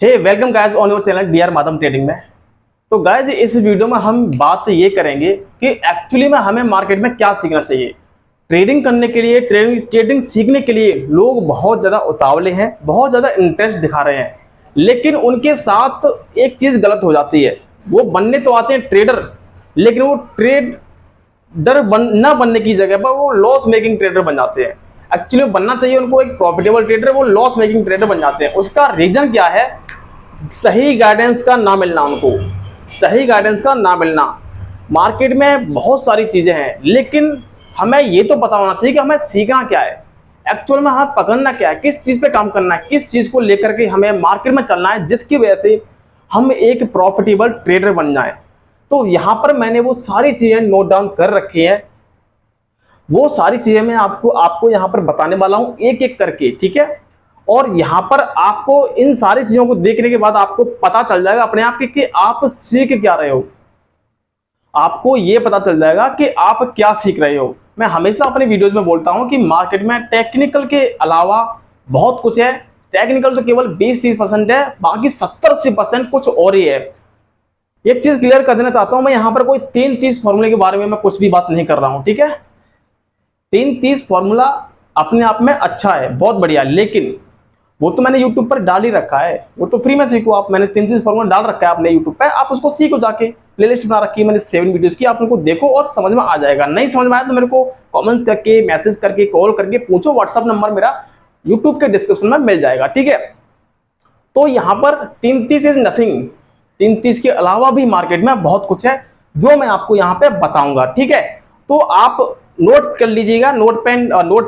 Hey welcome guys on your channel DR Madhav trading में। तो guys इस वीडियो में हम बात ये करेंगे कि एक्चुअली में हमें मार्केट में क्या सीखना चाहिए। ट्रेडिंग करने के लिए, ट्रेडिंग सीखने के लिए लोग बहुत ज़्यादा उतावले हैं, बहुत ज़्यादा इंटरेस्ट दिखा रहे हैं, लेकिन उनके साथ एक चीज़ गलत हो जाती है। वो बनने तो आते हैं ट्रेडर, लेकिन वो ट्रेडर न बनने की जगह पर वो लॉस मेकिंग ट्रेडर बन जाते हैं। एक्चुअली बनना चाहिए उनको एक प्रॉफिटेबल ट्रेडर, वो लॉस मेकिंग ट्रेडर बन जाते हैं। उसका रीजन क्या है? सही गाइडेंस का ना मिलना, उनको सही गाइडेंस का ना मिलना। मार्केट में बहुत सारी चीजें हैं, लेकिन हमें ये तो पता होना चाहिए कि हमें सीखना क्या है, एक्चुअल में हमें पकड़ना क्या है, किस चीज पे काम करना है, किस चीज को लेकर के हमें मार्केट में चलना है, जिसकी वजह से हम एक प्रॉफिटेबल ट्रेडर बन जाए। तो यहां पर मैंने वो सारी चीजें नोट डाउन कर रखी है। वो सारी चीजें मैं आपको यहां पर बताने वाला हूं एक एक करके, ठीक है। और यहां पर आपको इन सारी चीजों को देखने के बाद आपको पता चल जाएगा अपने आप कि आप सीख क्या रहे हो। आपको ये पता चल जाएगा कि आप क्या सीख रहे हो। मैं हमेशा अपने वीडियोस में बोलता हूं कि मार्केट में टेक्निकल के अलावा बहुत कुछ है। टेक्निकल तो केवल 20-30% है, बाकी 70-80% कुछ और ही है। एक चीज क्लियर कर देना चाहता हूं, मैं यहां पर कोई 3-30 फॉर्मूले के बारे में मैं कुछ भी बात नहीं कर रहा हूं, ठीक है। 3-30 फॉर्मूला अपने आप में अच्छा है, बहुत बढ़िया, लेकिन वो तो मैंने YouTube पर डाल ही रखा है, वो तो फ्री में सीखो आप। मैंने 3-3 फॉर्मूला डाल रखा है अपने YouTube पे, आप उसको सीखो जाके। प्लेलिस्ट बना रखी है मैंने 7 वीडियोस की, आप उनको देखो और समझ में आ जाएगा। नहीं समझ में आया तो मेरे को कमेंट्स करके, मैसेज करके, कॉल करके पूछो। व्हाट्सअप नंबर मेरा YouTube के डिस्क्रिप्शन में मिल जाएगा, ठीक है। तो यहाँ पर 3-30 इज नथिंग। 3-30 के अलावा भी मार्केट में बहुत कुछ है जो मैं आपको यहाँ पे बताऊंगा, ठीक है। तो आप नोट कर लीजिएगा, नोट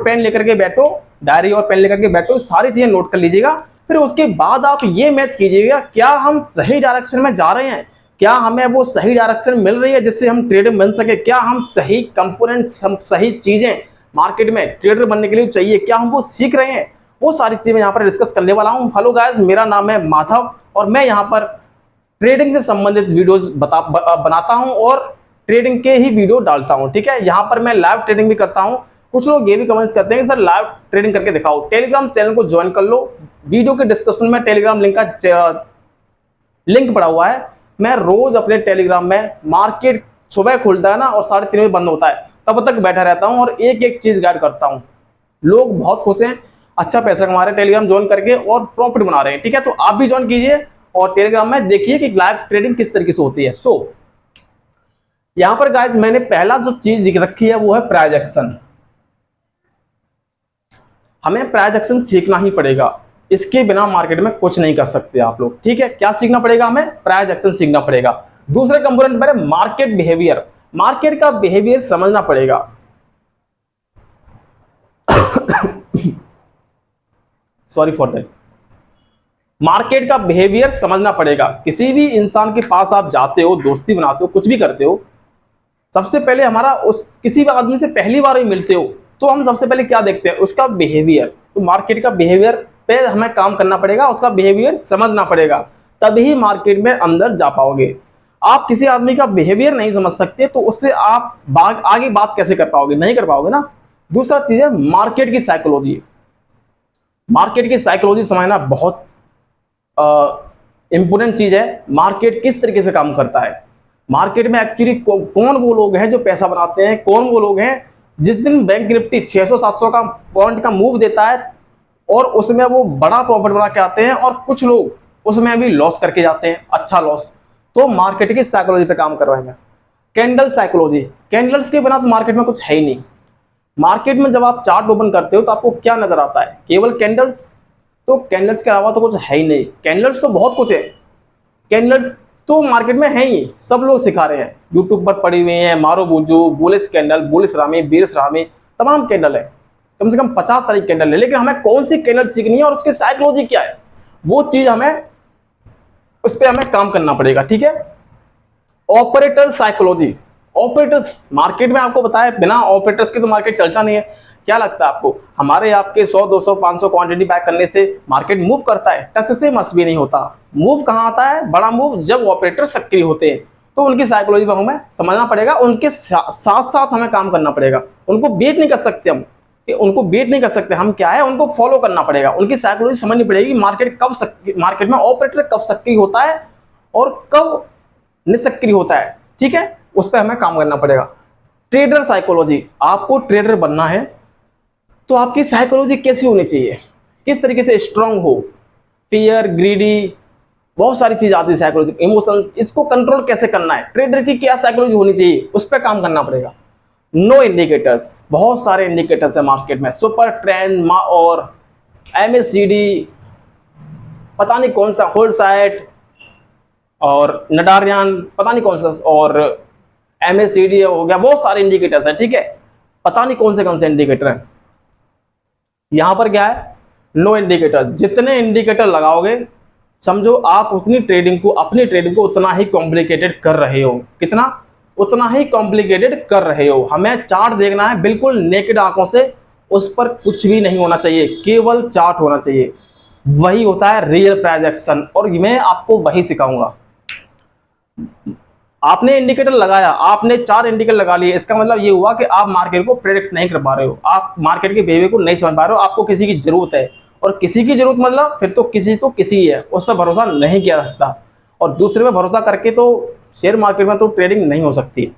पेन लेकर के बैठो, डायरी और पेन लेकर के बैठो, सारी चीजें नोट कर लीजिएगा। फिर उसके बाद आप ये मैच कीजिएगा, क्या हम सही डायरेक्शन में जा रहे हैं, क्या हमें वो सही डायरेक्शन मिल रही है जिससे हम ट्रेडर बन सके, क्या हम सही कंपोनेंट्स, हम सही चीजें मार्केट में ट्रेडर बनने के लिए चाहिए, क्या हम वो सीख रहे हैं। वो सारी चीजें यहाँ पर डिस्कस करने वाला हूँ। हेलो गाइस, मेरा नाम है माधव और मैं यहाँ पर ट्रेडिंग से संबंधित वीडियोस बनाता हूँ और ट्रेडिंग के ही वीडियो डालता हूँ, ठीक है। यहाँ पर मैं लाइव ट्रेडिंग भी करता हूँ। कुछ लोग ये भी कमेंट्स करते हैं कि सर लाइव ट्रेडिंग करके दिखाओ। टेलीग्राम चैनल को ज्वाइन कर लो, वीडियो के डिस्क्रिप्शन में टेलीग्राम लिंक पड़ा हुआ है। मैं रोज अपने टेलीग्राम में, मार्केट सुबह खुलता है ना और 3:30 बजे बंद होता है, तब तक बैठा रहता हूँ और एक एक चीज गाइड करता हूँ। लोग बहुत खुश हैं, अच्छा पैसा कमा रहे हैं टेलीग्राम ज्वाइन करके और प्रॉफिट बना रहे हैं, ठीक है। तो आप भी ज्वाइन कीजिए और टेलीग्राम में देखिए कि लाइव ट्रेडिंग किस तरीके से होती है। यहां पर गाइस मैंने पहला जो चीज लिख रखी है वो है प्राइस एक्शन। हमें प्राइस एक्शन सीखना ही पड़ेगा, इसके बिना मार्केट में कुछ नहीं कर सकते आप लोग, ठीक है। क्या सीखना पड़ेगा? हमें प्राइस एक्शन सीखना पड़ेगा। दूसरे कंपोनेंट पर है मार्केट बिहेवियर। मार्केट का बिहेवियर समझना पड़ेगा। Sorry for that. मार्केट का बिहेवियर समझना पड़ेगा। किसी भी इंसान के पास आप जाते हो, दोस्ती बनाते हो, कुछ भी करते हो, सबसे पहले हमारा किसी भी आदमी से पहली बार ही मिलते हो तो हम सबसे पहले क्या देखते हैं? उसका बिहेवियर। तो मार्केट का बिहेवियर पे हमें काम करना पड़ेगा, उसका बिहेवियर समझना पड़ेगा, तभी मार्केट में अंदर जा पाओगे। आप किसी आदमी का बिहेवियर नहीं समझ सकते तो उससे आप आगे बात कैसे कर पाओगे? नहीं कर पाओगे ना। दूसरा चीज है मार्केट की साइकोलॉजी। मार्केट की साइकोलॉजी समझना बहुत इंपोर्टेंट चीज है। मार्केट किस तरीके से काम करता है, मार्केट में एक्चुअली कौन वो लोग हैं जो पैसा बनाते हैं, कौन वो लोग हैं जिस दिन बैंक निफ्टी 600-700 का पॉइंट का मूव देता है और उसमें वो बड़ा प्रॉफिट बना के आते हैं और कुछ लोग उसमें भी लॉस करके जाते हैं, अच्छा लॉस। तो मार्केट की साइकोलॉजी पे काम कर रहे हैं। Candle psychology. कैंडल्स के बिना तो मार्केट में कुछ है ही नहीं। मार्केट में जब आप चार्ट ओपन करते हो तो आपको क्या नजर आता है? केवल कैंडल्स। तो कैंडल्स के अलावा तो कुछ है ही नहीं। कैंडल्स तो बहुत कुछ है, कैंडल्स तो मार्केट में है ही, सब लोग सिखा रहे हैं, यूट्यूब पर पड़ी हुई हैं, मारो बूझो, बुलिश कैंडल, बुलिश रामी, बीरिश रामी, तमाम कैंडल है, कम से कम 50 सारी कैंडल है। लेकिन हमें कौन सी कैंडल सीखनी है और उसकी साइकोलॉजी क्या है, वो चीज हमें, उस पर हमें काम करना पड़ेगा, ठीक है। Operator psychology. ऑपरेटर्स, मार्केट में आपको बताया बिना ऑपरेटर्स के तो मार्केट चलता नहीं है। क्या लगता है आपको हमारे आपके 100, 200, 500 क्वांटिटी बैक करने से मार्केट मूव करता है? टच से मस भी नहीं होता। मूव कहाँ आता है? बड़ा मूव जब ऑपरेटर सक्रिय होते हैं। तो उनकी साइकोलॉजी को हमें समझना पड़ेगा, उनके साथ साथ हमें काम करना पड़ेगा। उनको बीट नहीं कर सकते हम। कि उनको बीट नहीं कर सकते हम, क्या है उनको फॉलो करना पड़ेगा, उनकी साइकोलॉजी समझनी पड़ेगी, मार्केट में ऑपरेटर कब सक्रिय होता है और कब निष्क्रिय होता है, ठीक है, उस पर हमें काम करना पड़ेगा। ट्रेडर साइकोलॉजी, आपको ट्रेडर बनना है तो आपकी साइकोलॉजी कैसी होनी चाहिए, किस तरीके से स्ट्रांग हो, फियर, ग्रीडी, बहुत सारी चीज आती है साइकोलॉजी, इमोशंस, इसको कंट्रोल कैसे करना है, ट्रेडर की क्या साइकोलॉजी होनी चाहिए, उस पर काम करना पड़ेगा। नो इंडिकेटर्स, बहुत सारे इंडिकेटर्स है मार्केट में, सुपर ट्रेंड और MACD, पता नहीं कौन सा, होल्ड साइट और नडारियन, पता नहीं कौन सा, और MACD हो गया, बहुत सारे इंडिकेटर्स है, ठीक है, पता नहीं कौन से इंडिकेटर है। यहां पर क्या है, नो इंडिकेटर, जितने इंडिकेटर लगाओगे समझो आप अपनी ट्रेडिंग को उतना ही कॉम्प्लिकेटेड कर रहे हो, कितना, उतना ही कॉम्प्लिकेटेड कर रहे हो। हमें चार्ट देखना है बिल्कुल नेकेड आंखों से, उस पर कुछ भी नहीं होना चाहिए, केवल चार्ट होना चाहिए, वही होता है रियल प्राइस एक्शन, और मैं आपको वही सिखाऊंगा। आपने इंडिकेटर लगाया, आपने 4 इंडिकेटर लगा लिए, इसका मतलब ये हुआ कि आप मार्केट को प्रेडिक्ट नहीं कर पा रहे हो, आप मार्केट के बिहेवियर को नहीं समझ पा रहे हो, आपको किसी की जरूरत है, और किसी की जरूरत मतलब फिर तो किसी है, उस पर भरोसा नहीं किया जा सकता, और दूसरे पर भरोसा करके तो शेयर मार्केट में तो ट्रेडिंग नहीं हो सकती।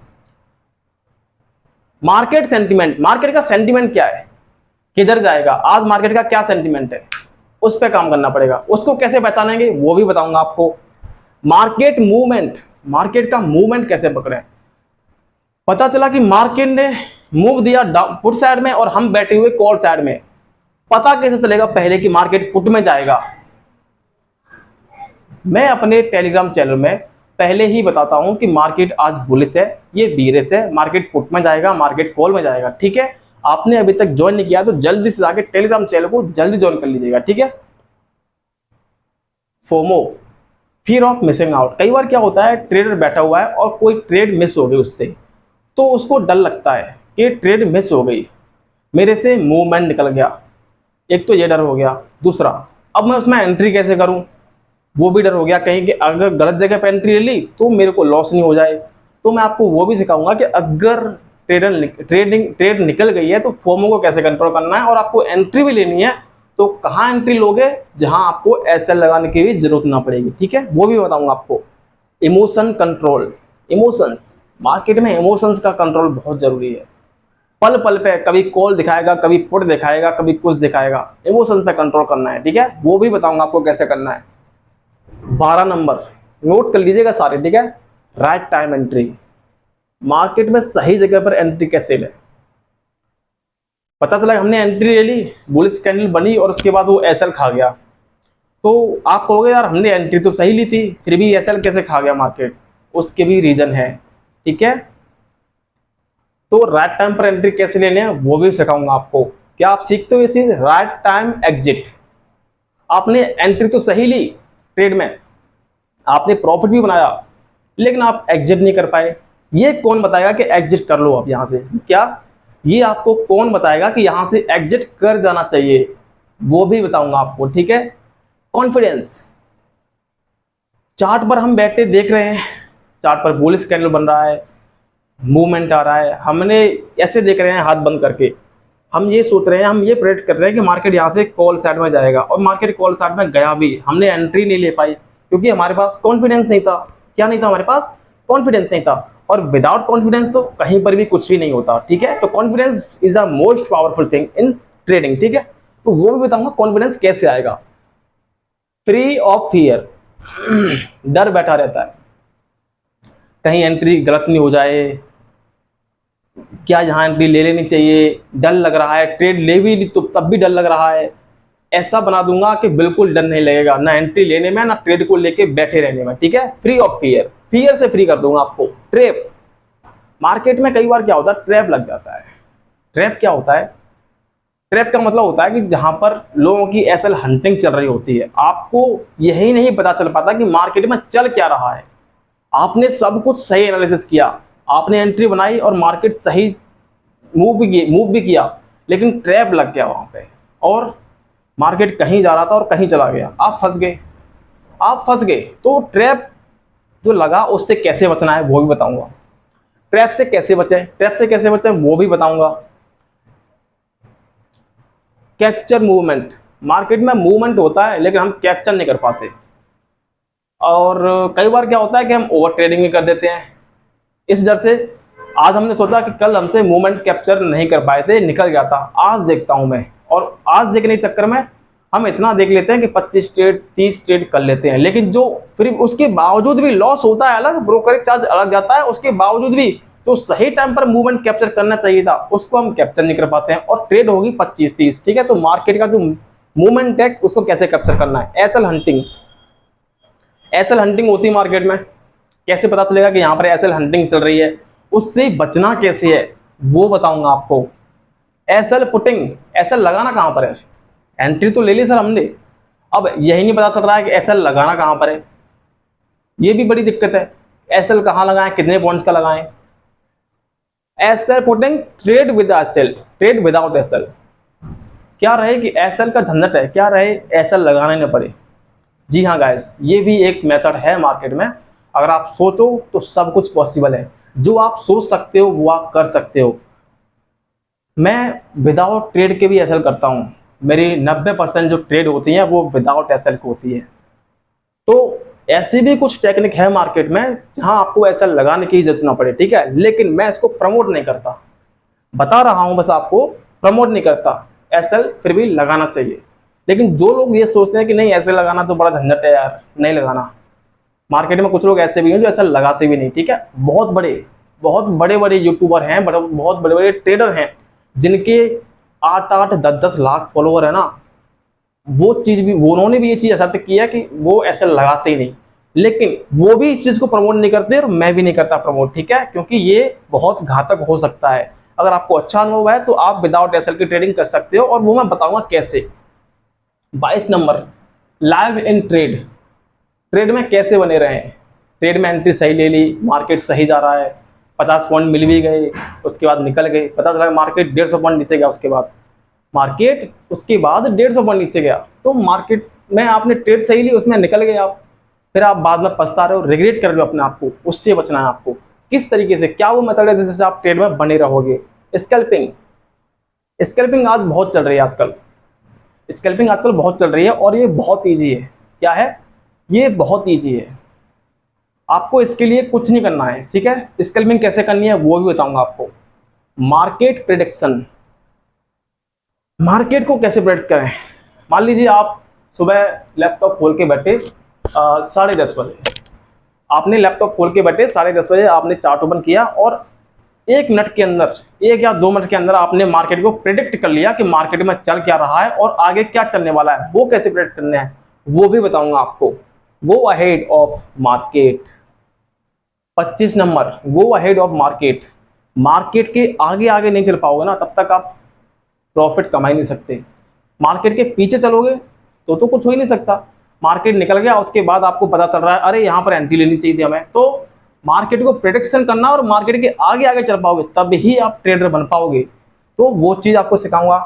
मार्केट सेंटीमेंट, मार्केट का सेंटीमेंट क्या है, किधर जाएगा, आज मार्केट का क्या सेंटीमेंट है, उस पर काम करना पड़ेगा। उसको कैसे पहचानेंगे वो भी बताऊंगा आपको। मार्केट मूवमेंट, मार्केट का मूवमेंट कैसे पकड़े, पता चला कि मार्केट ने मूव दिया पुट साइड में और हम बैठे हुए कॉल साइड में, पता कैसे चलेगा पहले कि मार्केट पुट में जाएगा। मैं अपने टेलीग्राम चैनल में पहले ही बताता हूं कि मार्केट आज बुलिश है, ये बीरिश है, मार्केट पुट में जाएगा, मार्केट कॉल में जाएगा, ठीक है। आपने अभी तक ज्वाइन नहीं किया तो जल्दी से जाके टेलीग्राम चैनल को जल्दी ज्वाइन कर लीजिएगा, ठीक है। FOMO, fear of missing out, कई बार क्या होता है ट्रेडर बैठा हुआ है और कोई ट्रेड मिस हो गई उससे, तो उसको डर लगता है कि ट्रेड मिस हो गई, मेरे से मूवमेंट निकल गया, एक तो ये डर हो गया, दूसरा अब मैं उसमें एंट्री कैसे करूं, वो भी डर हो गया, कहीं कि अगर गलत जगह पर एंट्री ले ली तो मेरे को लॉस नहीं हो जाए। तो मैं आपको वो भी सिखाऊंगा कि अगर ट्रेड निकल गई है तो फोमो को कैसे कंट्रोल करना है, और आपको एंट्री भी लेनी है तो कहाँ एंट्री लोगे जहां आपको SL लगाने की भी जरूरत ना पड़ेगी, ठीक है, वो भी बताऊंगा आपको। इमोशन कंट्रोल, इमोशंस, मार्केट में इमोशंस का कंट्रोल बहुत जरूरी है, पल पल पे कभी कॉल दिखाएगा, कभी पुट दिखाएगा, कभी कुछ दिखाएगा, इमोशंस पे कंट्रोल करना है, ठीक है, वो भी बताऊंगा आपको कैसे करना है। 12 नंबर नोट कर लीजिएगा सारे, ठीक है। राइट टाइम एंट्री, मार्केट में सही जगह पर एंट्री कैसे ले, पता चला हमने एंट्री ले ली, बुलिश कैंडल बनी और उसके बाद वो SL खा गया, तो आप कहोगे यार हमने एंट्री तो सही ली थी फिर भी SL कैसे खा गया मार्केट, उसके भी रीजन है, ठीक है। तो राइट टाइम पर एंट्री कैसे लेने हैं वो भी सिखाऊंगा आपको। क्या आप सीखते हो ये चीज, राइट टाइम एग्जिट, आपने एंट्री तो सही ली ट्रेड में, आपने प्रॉफिट भी बनाया, लेकिन आप एग्जिट नहीं कर पाए, ये कौन बताएगा कि एग्जिट कर लो आप यहां से, क्या ये आपको कौन बताएगा कि यहां से एग्जिट कर जाना चाहिए, वो भी बताऊंगा आपको, ठीक है। कॉन्फिडेंस, चार्ट पर हम बैठे देख रहे हैं, चार्ट पर बुलिश कैंडल बन रहा है, मूवमेंट आ रहा है, हमने ऐसे देख रहे हैं हाथ बंद करके, हम ये सोच रहे हैं, हम ये प्रेडिक्ट कर रहे हैं कि मार्केट यहाँ से कॉल साइड में जाएगा, और मार्केट कॉल साइड में गया भी, हमने एंट्री नहीं ले पाई क्योंकि हमारे पास कॉन्फिडेंस नहीं था। क्या नहीं था हमारे पास, कॉन्फिडेंस नहीं था, और विदाउट कॉन्फिडेंस तो कहीं पर भी कुछ भी नहीं होता, ठीक है। तो confidence is the most powerful thing in trading, ठीक है। तो वो भी बताऊंगा कॉन्फिडेंस कैसे आएगा। फ्री ऑफ फियर, डर बैठा रहता है कहीं एंट्री गलत नहीं हो जाए, क्या यहाँ एंट्री ले लेनी चाहिए, डर लग रहा है, ट्रेड ले भी ली तो तब भी डर लग रहा है, ऐसा बना दूंगा कि बिल्कुल डर नहीं लगेगा ना एंट्री लेने में ना ट्रेड को लेके बैठे रहने में, ठीक है। फ्री ऑफ फियर, फियर से फ्री कर दूंगा आपको। ट्रैप, मार्केट में कई बार क्या होता है ट्रैप लग जाता है। ट्रैप क्या होता है, ट्रैप का मतलब होता है कि जहां पर लोगों की SL हंटिंग चल रही होती है, आपको यही नहीं पता चल पाता कि मार्केट में चल क्या रहा है, आपने सब कुछ सही एनालिसिस किया, आपने एंट्री बनाई और मार्केट सही मूव भी किया, लेकिन ट्रैप लग गया वहां पे, और मार्केट कहीं जा रहा था और कहीं चला गया, आप फंस गए। तो ट्रैप जो लगा उससे कैसे बचना है वो भी बताऊंगा। ट्रैप से कैसे बचें वो भी बताऊंगा। Capture movement. मार्केट में मूवमेंट होता है लेकिन हम कैप्चर नहीं कर पाते, और कई बार क्या होता है कि हम ओवर ट्रेडिंग भी कर देते हैं। इस डर से आज हमने सोचा कि कल हमसे मूवमेंट कैप्चर नहीं कर पाए थे, निकल गया था, आज देखता हूं मैं, और आज देखने के चक्कर में हम इतना देख लेते हैं कि 25 ट्रेड 30 ट्रेड कर लेते हैं, लेकिन जो फिर उसके बावजूद भी लॉस होता है, अलग ब्रोकरेज चार्ज अलग जाता है, उसके बावजूद भी जो सही टाइम पर मूवमेंट कैप्चर करना चाहिए था उसको हम कैप्चर नहीं कर पाते हैं, और ट्रेड होगी 25-30। ठीक है, तो मार्केट का जो मूवमेंट है उसको कैसे कैप्चर करना है, एसएल हंटिंग। एसएल हंटिंग होती है मार्केट में, कैसे पता चलेगा कि यहाँ पर एसएल हंटिंग चल रही है, उससे बचना कैसे है वो बताऊंगा आपको। एसएल पुटिंग, एसएल लगाना कहां पर है, एंट्री तो ले ली सर हमने, अब यही नहीं पता चल रहा है कि एसएल लगाना कहां पर है, ये भी बड़ी दिक्कत है। एसएल कहां लगाएं, कितने पॉइंट्स का लगाएं। SL putting, trade with SL, trade without SL, क्या रहे कि एसएल का झंझट है, क्या रहे एसएल लगाना ही न पड़े। जी हाँ गाइस, ये भी एक मेथड है मार्केट में, अगर आप सोचो तो सब कुछ पॉसिबल है, जो आप सोच सकते हो वो आप कर सकते हो। मैं विदाउट ट्रेड के भी एसएल करता हूं, मेरी 90% जो ट्रेड होती है वो विदाउट एसएल की होती है। तो ऐसी भी कुछ टेक्निक है मार्केट में जहां आपको एसएल लगाने की जरूरत ना पड़े, ठीक है, लेकिन मैं इसको प्रमोट नहीं करता, बता रहा हूं बस आपको, प्रमोट नहीं करता। एसएल फिर भी लगाना चाहिए, लेकिन जो लोग ये सोचते हैं कि नहीं एसएल लगाना तो बड़ा झंझट है यार, नहीं लगाना। मार्केट में कुछ लोग ऐसे भी हैं जो एसएल लगाते भी नहीं, ठीक है, बहुत बड़े बड़े यूट्यूबर हैं, बहुत बड़े बड़े ट्रेडर हैं जिनके 8-8 10-10 लाख फॉलोवर है ना, वो चीज भी उन्होंने भी ये चीज एक्सेप्ट की है कि वो एसएल लगाते ही नहीं, लेकिन वो भी इस चीज को प्रमोट नहीं करते और मैं भी नहीं करता प्रमोट, ठीक है, क्योंकि ये बहुत घातक हो सकता है। अगर आपको अच्छा अनुभव है तो आप विदाउट एसएल की ट्रेडिंग कर सकते हो, और वो मैं बताऊंगा कैसे। 22 number, live in trade, trade में कैसे बने रहे। ट्रेड में एंट्री सही ले ली, मार्केट सही जा रहा है, 50 पॉइंट मिल भी गए, उसके बाद निकल गए, पता चला मार्केट 150 पॉइंट नीचे गया, उसके बाद मार्केट उसके बाद 150 पॉइंट नीचे गया, तो मार्केट में आपने ट्रेड सही ली, उसमें निकल गए आप, फिर आप बाद में पछता रहे हो, रिग्रेट कर रहे हो अपने आप को। उससे बचना है आपको। किस तरीके से, क्या वो मेथड है जिससे आप ट्रेड में बने रहोगे। स्कैल्पिंग, स्कैल्पिंग आज बहुत चल रही है, आजकल स्कैल्पिंग आजकल बहुत चल रही है, और ये बहुत ईजी है। क्या है, ये बहुत ईजी है, आपको इसके लिए कुछ नहीं करना है, ठीक है। स्कैल्पिंग कैसे करनी है वो भी बताऊंगा आपको। मार्केट प्रेडिक्शन, मार्केट को कैसे प्रेडिक्ट करें। मान लीजिए आप सुबह लैपटॉप खोल के बैठे 10:30 बजे, आपने लैपटॉप खोल के बैठे 10:30 बजे, आपने चार्ट ओपन किया और 1 मिनट के अंदर, 1 या 2 मिनट के अंदर आपने मार्केट को प्रेडिक्ट कर लिया कि मार्केट में चल क्या रहा है और आगे क्या चलने वाला है। वो कैसे प्रेडिक्ट करने हैं वो भी बताऊंगा आपको। Go ahead of market. 25 number, go ahead of market. Market के आगे आगे नहीं चल पाओगे ना, तब तक आप प्रॉफिट कमा ही नहीं सकते। मार्केट के पीछे चलोगे तो कुछ हो ही नहीं सकता। मार्केट निकल गया, उसके बाद आपको पता चल रहा है अरे यहाँ पर एंट्री लेनी चाहिए थी हमें, तो मार्केट को प्रेडिक्शन करना और मार्केट के आगे आगे चल पाओगे, तब ही आप ट्रेडर बन पाओगे। तो वो चीज आपको सिखाऊंगा।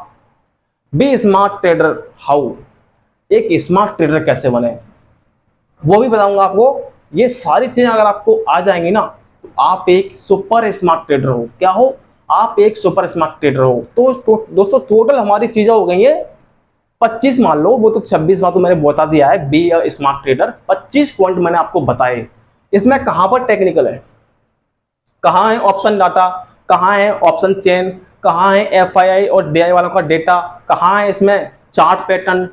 बी स्मार्ट ट्रेडर हाउ, एक स्मार्ट ट्रेडर कैसे बने वो भी बताऊंगा आपको। ये सारी चीजें अगर आपको आ जाएंगी ना तो आप एक सुपर स्मार्ट ट्रेडर हो। क्या हो, आप एक सुपर स्मार्ट ट्रेडर हो। तो दोस्तों टोटल हमारी चीजें हो गई है 25, मान लो, वो तो 26 तो मैंने बता दिया है। Be a smart trader, 25 point मैंने आपको बताए। इसमें कहां पर टेक्निकल है, कहां है ऑप्शन डाटा, कहां है ऑप्शन चेन, कहां है एफआईआई और डीआई वालों का डेटा, कहां है इसमें chart pattern,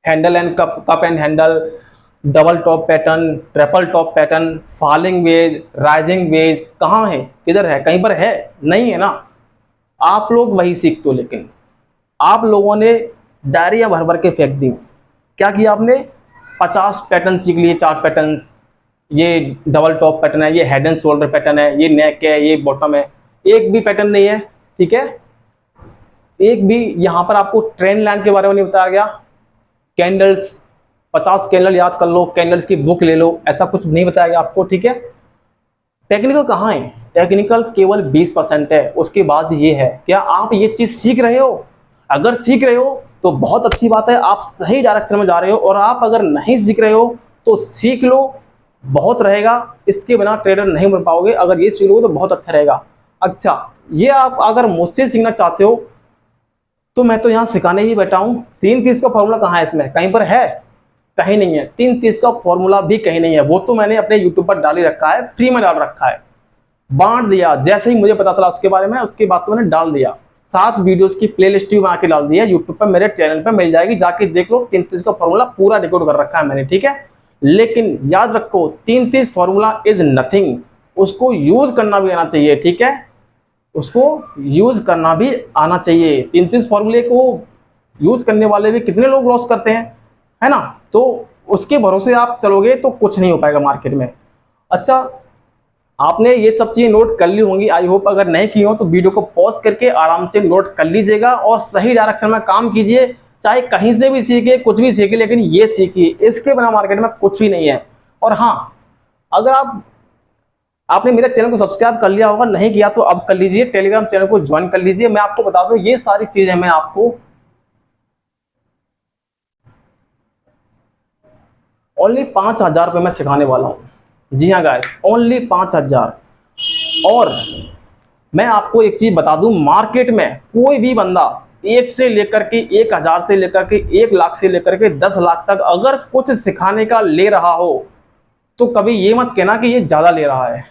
handle and cup and handle, double top pattern, triple top pattern, falling veg, rising veg, कहां है, किधर है, कहीं पर है नहीं है ना। आप लोग वही सीखते हो, लेकिन आप लोगों ने डायरिया भर भर के फेंक दी। क्या किया आपने, 50 पैटर्न सीख लिए, चार्ट पैटर्न, ये डबल टॉप पैटर्न है, ये हेड एंड शोल्डर पैटर्न है, ये नेक है, ये बॉटम है, एक भी पैटर्न नहीं है, ठीक है। एक भी यहां पर आपको ट्रेंड लाइन के बारे में नहीं बताया गया। कैंडल्स, 50 कैंडल याद कर लो, कैंडल्स की बुक ले लो, ऐसा कुछ नहीं बताया गया आपको, ठीक है। टेक्निकल कहाँ है, टेक्निकल केवल 20% है। उसके बाद ये है, क्या आप ये चीज सीख रहे हो। अगर सीख रहे हो तो बहुत अच्छी बात है, आप सही डायरेक्शन में जा रहे हो। और आप अगर नहीं सीख रहे हो तो सीख लो, बहुत रहेगा। इसके बिना ट्रेडर नहीं बन पाओगे, अगर ये सीख लोगे तो बहुत अच्छा रहेगा। अच्छा, ये आप अगर मुझसे सीखना चाहते हो तो मैं तो यहाँ सिखाने ही बैठा हूँ। 3-30 का फॉर्मूला कहाँ है इसमें, कहीं पर है? कहीं नहीं है। 3-30 का फॉर्मूला भी कहीं नहीं है। वो तो मैंने अपने यूट्यूब पर डाल ही रखा है, फ्री में डाल रखा है, बांट दिया। जैसे ही मुझे पता चला उसके बारे में, उसके बाद तो मैंने डाल दिया। 7 वीडियोस की प्लेलिस्ट भी बना के डाल दी है यूट्यूब पर, मेरे चैनल पर मिल जाएगी, जाके देख लो। 3-30 का फॉर्मूला पूरा रिकॉर्ड कर रखा है मैंने, ठीक है। लेकिन याद रखो 3-30 फॉर्मूला इज नथिंग, उसको यूज करना भी आना चाहिए, ठीक है। उसको यूज करना भी आना चाहिए। 3-30 फॉर्मूले को यूज करने वाले भी कितने लोग लॉस करते हैं, है ना। तो उसके भरोसे आप चलोगे तो कुछ नहीं हो पाएगा मार्केट में। अच्छा, आपने ये सब चीजें नोट कर ली होंगी, आई होप। अगर नहीं की हो तो वीडियो को पॉज करके आराम से नोट कर लीजिएगा और सही डायरेक्शन में काम कीजिए। चाहे कहीं से भी सीखिए, कुछ भी सीखिए, लेकिन ये सीखिए, इसके बिना मार्केट में कुछ भी नहीं है। और हाँ, अगर आपने मेरे चैनल को सब्सक्राइब कर लिया होगा, नहीं किया तो अब कर लीजिए, टेलीग्राम चैनल को ज्वाइन कर लीजिए। मैं आपको बता दूं, ये सारी चीजें मैं आपको ओनली 5,000 रुपये में सिखाने वाला हूं। जी हाँ गाइस, ओनली 5,000। और मैं आपको एक चीज बता दूं, मार्केट में कोई भी बंदा 1 से लेकर के 1,000 से लेकर के 1 लाख से लेकर के 10 लाख तक अगर कुछ सिखाने का ले रहा हो, तो कभी ये मत कहना कि ये ज्यादा ले रहा है।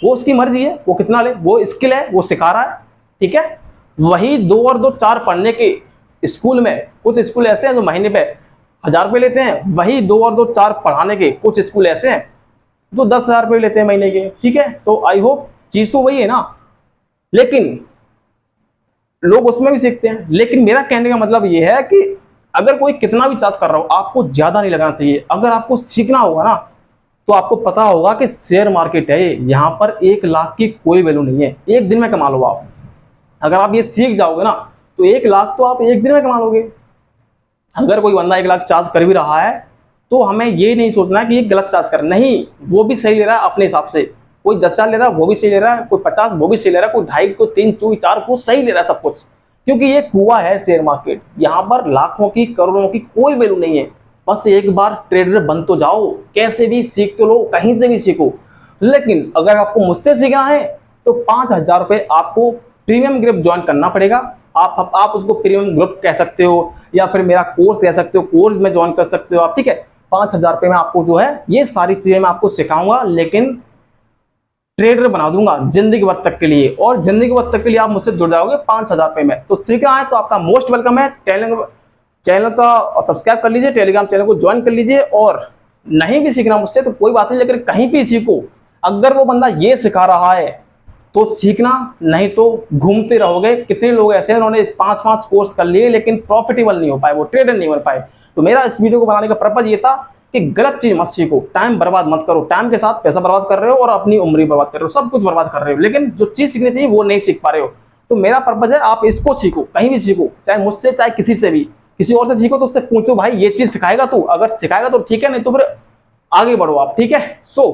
वो उसकी मर्जी है, वो कितना ले, वो स्किल है, वो सिखा रहा है, ठीक है। वही 2 और 2 4 पढ़ने के स्कूल में, कुछ स्कूल ऐसे हैं जो महीने पे 1,000 रुपये लेते हैं। वही 2 और 2 4 पढ़ाने के कुछ स्कूल ऐसे हैं जो 10,000 रुपये लेते हैं महीने के, ठीक है। तो आई होप चीज तो वही है ना, लेकिन लोग उसमें भी सीखते हैं। लेकिन मेरा कहने का मतलब ये है कि अगर कोई कितना भी चार्ज कर रहा हो, आपको ज्यादा नहीं लगाना चाहिए। अगर आपको सीखना होगा ना, तो आपको पता होगा कि शेयर मार्केट है, यहाँ पर 1 लाख की कोई वैल्यू नहीं है। एक दिन में कमा लो आप। अगर आप ये सीख जाओगे ना, तो 1 लाख तो आप एक दिन में कमा लोगे। अगर कोई बंदा 1 लाख चार्ज कर भी रहा है, तो हमें ये नहीं सोचना कि ये गलत चार्ज कर, नहीं, वो भी सही ले रहा है अपने हिसाब से। कोई 10,000 ले रहा है, वो भी सही ले रहा है, कोई 50, वो भी सही ले रहा है, कोई 2.5, कोई 3, कोई 4, वो सही ले रहा है सब कुछ। क्योंकि ये कुआं है शेयर मार्केट, यहाँ पर लाखों की करोड़ों की कोई वैल्यू नहीं है। बस एक बार ट्रेडर बन तो जाओ, कैसे भी सीख तो लो, कहीं से भी सीखो। लेकिन अगर आपको मुझसे सीखना है, तो 5,000 रुपये आपको प्रीमियम ग्रुप ज्वाइन करना पड़ेगा। आप उसको प्रीमियम ग्रुप कह सकते हो, या फिर मेरा कोर्स कह सकते हो, कोर्स में ज्वाइन कर सकते हो आप, ठीक है। 5,000 रुपये में आपको जो है ये सारी चीजें मैं आपको सिखाऊंगा, लेकिन ट्रेडर बना दूंगा जिंदगी भर तक के लिए। और जिंदगी भर तक के लिए आप मुझसे जुड़ जाओगे 5,000 रुपये में। तो सीखना है तो आपका मोस्ट वेलकम है। चैनल का सब्सक्राइब कर लीजिए, टेलीग्राम चैनल को ज्वाइन कर लीजिए। और नहीं भी सीखना मुझसे तो कोई बात नहीं, लेकिन कहीं भी सीखो। अगर वो बंदा ये सिखा रहा है तो सीखना, नहीं तो घूमते रहोगे। कितने लोग ऐसे हैं उन्होंने 5-5 कोर्स कर लिए, लेकिन प्रॉफिटेबल नहीं हो पाए, वो ट्रेडर नहीं बन पाए। तो मेरा इस वीडियो को बनाने का पर्पज ये था कि गलत चीज मत सीखो, टाइम बर्बाद मत करो। टाइम के साथ पैसा बर्बाद कर रहे हो और अपनी उम्र बर्बाद कर रहे हो, सब कुछ बर्बाद कर रहे हो, लेकिन जो चीज सीखनी चाहिए वो नहीं सीख पा रहे हो। तो मेरा पर्पज है आप इसको सीखो, कहीं भी सीखो, चाहे मुझसे, चाहे किसी से भी, किसी और से सीखो तो उससे पूछो, भाई ये चीज सिखाएगा तू? अगर सिखाएगा तो ठीक है, नहीं तो फिर आगे बढ़ो आप, ठीक है। सो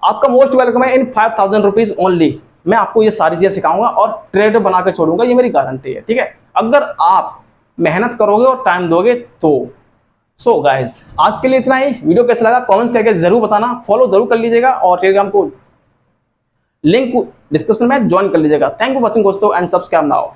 आपका मोस्ट वेलकम है इन 5,000 रुपीज ओनली। मैं आपको ये सारी चीजें सिखाऊंगा और ट्रेडर बना के छोड़ूंगा, ये मेरी गारंटी है, ठीक है। अगर आप मेहनत करोगे और टाइम दोगे तो। सो गाइस, आज के लिए इतना ही। वीडियो कैसा लगा कमेंट्स करके जरूर बताना, फॉलो जरूर कर लीजिएगा और टेलीग्राम को लिंक डिस्क्रिप्शन में ज्वाइन कर लीजिएगा। थैंक यू फॉर वॉचिंग दोस्तों एंड सब्सक्राइब नाउ।